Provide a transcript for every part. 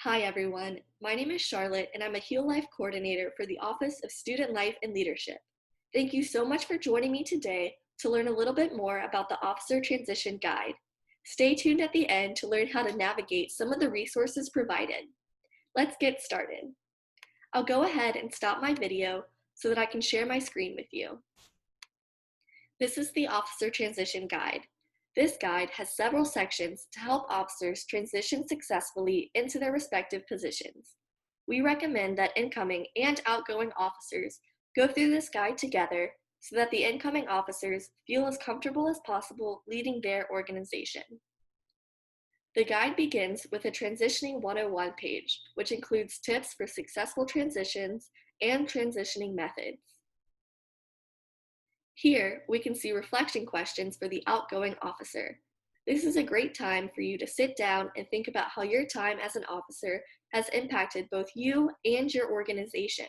Hi everyone, my name is Charlotte and I'm a Heel Life coordinator for the Office of Student Life and Leadership. Thank you so much for joining me today to learn a little bit more about the Officer Transition Guide. Stay tuned at the end to learn how to navigate some of the resources provided. Let's get started. I'll go ahead and stop my video so that I can share my screen with you. This is the Officer Transition Guide. This guide has several sections to help officers transition successfully into their respective positions. We recommend that incoming and outgoing officers go through this guide together so that the incoming officers feel as comfortable as possible leading their organization. The guide begins with a Transitioning 101 page, which includes tips for successful transitions and transitioning methods. Here, we can see reflection questions for the outgoing officer. This is a great time for you to sit down and think about how your time as an officer has impacted both you and your organization.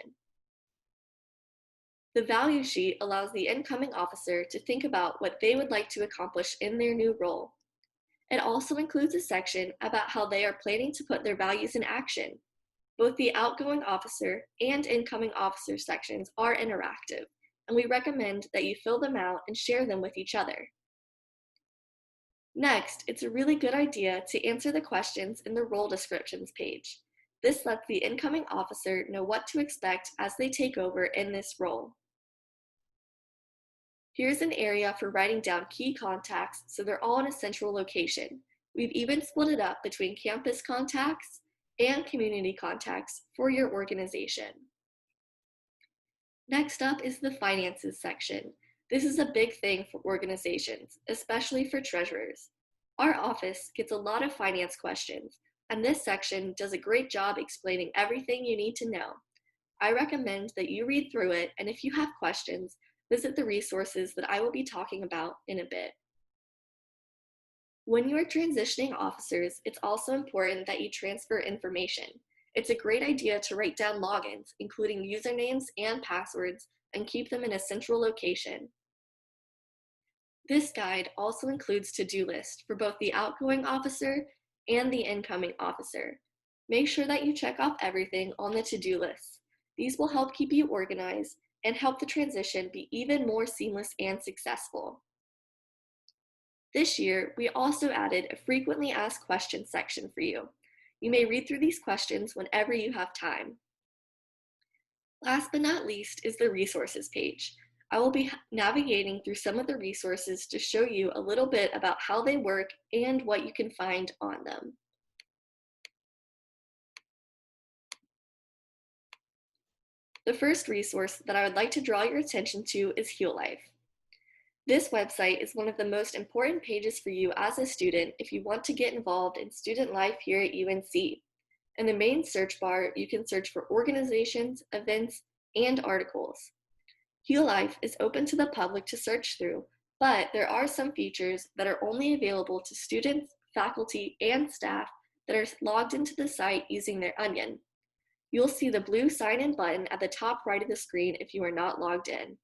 The value sheet allows the incoming officer to think about what they would like to accomplish in their new role. It also includes a section about how they are planning to put their values in action. Both the outgoing officer and incoming officer sections are interactive, and we recommend that you fill them out and share them with each other. Next, it's a really good idea to answer the questions in the role descriptions page. This lets the incoming officer know what to expect as they take over in this role. Here's an area for writing down key contacts so they're all in a central location. We've even split it up between campus contacts and community contacts for your organization. Next up is the finances section. This is a big thing for organizations, especially for treasurers. Our office gets a lot of finance questions, and this section does a great job explaining everything you need to know. I recommend that you read through it, and if you have questions, visit the resources that I will be talking about in a bit. When you are transitioning officers, it's also important that you transfer information. It's a great idea to write down logins, including usernames and passwords, and keep them in a central location. This guide also includes to-do lists for both the outgoing officer and the incoming officer. Make sure that you check off everything on the to-do list. These will help keep you organized and help the transition be even more seamless and successful. This year, we also added a frequently asked questions section for you. You may read through these questions whenever you have time. Last but not least is the resources page. I will be navigating through some of the resources to show you a little bit about how they work and what you can find on them. The first resource that I would like to draw your attention to is HeelLife. This website is one of the most important pages for you as a student if you want to get involved in student life here at UNC. In the main search bar, you can search for organizations, events, and articles. HeelLife is open to the public to search through, but there are some features that are only available to students, faculty, and staff that are logged into the site using their Onion. You'll see the blue sign-in button at the top right of the screen if you are not logged in.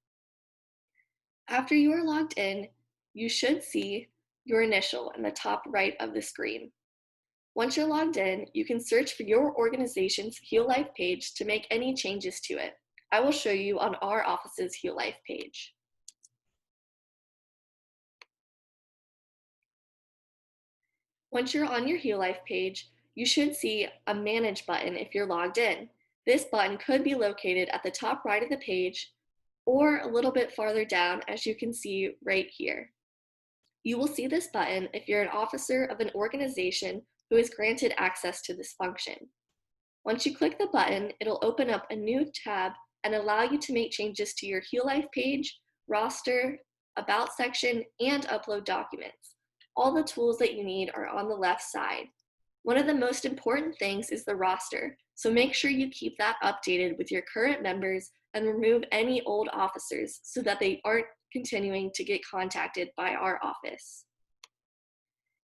After you are logged in, you should see your initial in the top right of the screen. Once you're logged in, you can search for your organization's HeelLife page to make any changes to it. I will show you on our office's HeelLife page. Once you're on your HeelLife page, you should see a Manage button if you're logged in. This button could be located at the top right of the page or a little bit farther down, as you can see right here. You will see this button if you're an officer of an organization who is granted access to this function. Once you click the button, it'll open up a new tab and allow you to make changes to your HeelLife page, roster, About section, and upload documents. All the tools that you need are on the left side. One of the most important things is the roster, so make sure you keep that updated with your current members and remove any old officers so that they aren't continuing to get contacted by our office.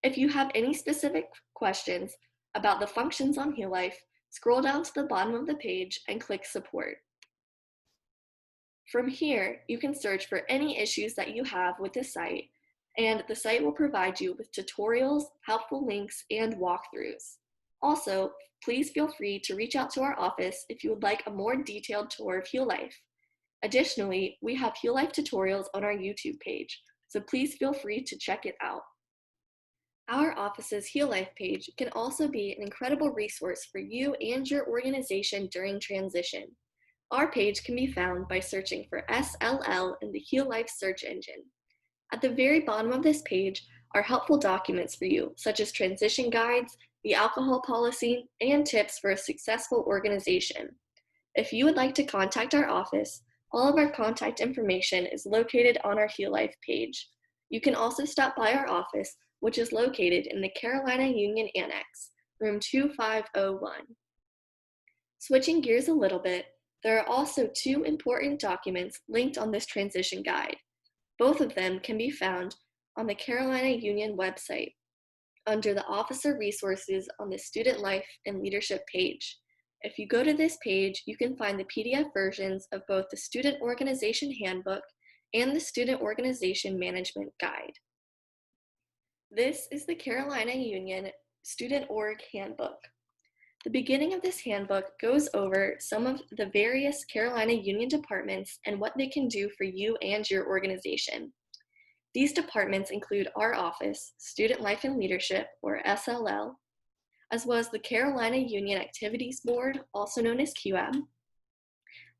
If you have any specific questions about the functions on HeelLife, scroll down to the bottom of the page and click Support. From here, you can search for any issues that you have with the site, and the site will provide you with tutorials, helpful links, and walkthroughs. Also, please feel free to reach out to our office if you would like a more detailed tour of Heel Life. Additionally, we have Heel Life tutorials on our YouTube page, so please feel free to check it out. Our office's Heel Life page can also be an incredible resource for you and your organization during transition. Our page can be found by searching for SLL in the Heel Life search engine. At the very bottom of this page are helpful documents for you, such as transition guides, the alcohol policy, and tips for a successful organization. If you would like to contact our office, all of our contact information is located on our Heel Life page. You can also stop by our office, which is located in the Carolina Union Annex, room 2501. Switching gears a little bit, there are also two important documents linked on this transition guide. Both of them can be found on the Carolina Union website under the Officer Resources on the Student Life and Leadership page. If you go to this page, you can find the PDF versions of both the Student Organization Handbook and the Student Organization Management Guide. This is the Carolina Union Student Org Handbook. The beginning of this handbook goes over some of the various Carolina Union departments and what they can do for you and your organization. These departments include our office, Student Life and Leadership, or SLL, as well as the Carolina Union Activities Board, also known as QM,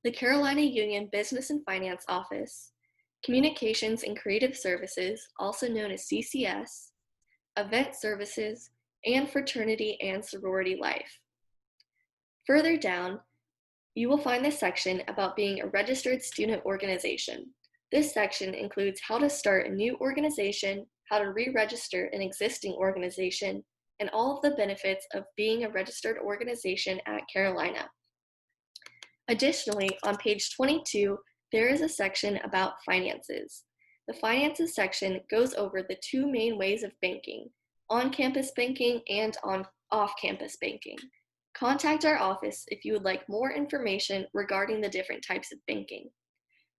the Carolina Union Business and Finance Office, Communications and Creative Services, also known as CCS, Event Services, and Fraternity and Sorority Life. Further down, you will find the section about being a registered student organization. This section includes how to start a new organization, how to re-register an existing organization, and all of the benefits of being a registered organization at Carolina. Additionally, on page 22, there is a section about finances. The finances section goes over the two main ways of banking, on-campus banking and off-campus banking. Contact our office if you would like more information regarding the different types of banking.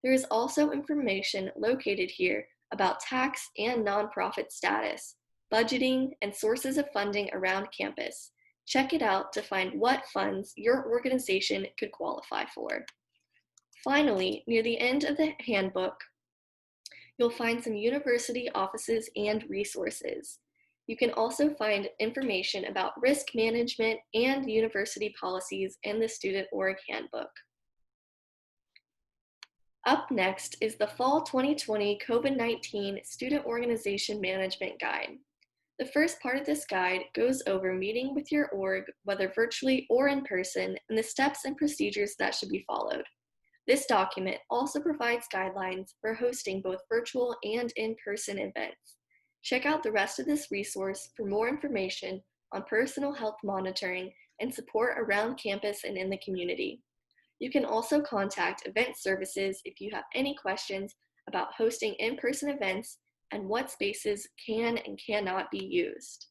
There is also information located here about tax and nonprofit status, budgeting, and sources of funding around campus. Check it out to find what funds your organization could qualify for. Finally, near the end of the handbook, you'll find some university offices and resources. You can also find information about risk management and university policies in the Student Org Handbook. Up next is the Fall 2020 COVID-19 Student Organization Management Guide. The first part of this guide goes over meeting with your org, whether virtually or in person, and the steps and procedures that should be followed. This document also provides guidelines for hosting both virtual and in-person events. Check out the rest of this resource for more information on personal health monitoring and support around campus and in the community. You can also contact Event Services if you have any questions about hosting in-person events and what spaces can and cannot be used.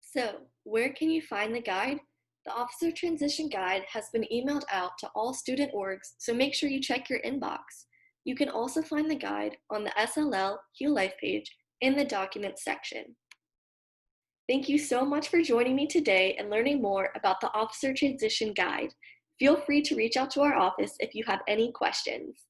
So, where can you find the guide? The Officer Transition Guide has been emailed out to all student orgs, so make sure you check your inbox. You can also find the guide on the SLL Heel Life page in the Documents section. Thank you so much for joining me today and learning more about the Officer Transition Guide. Feel free to reach out to our office if you have any questions.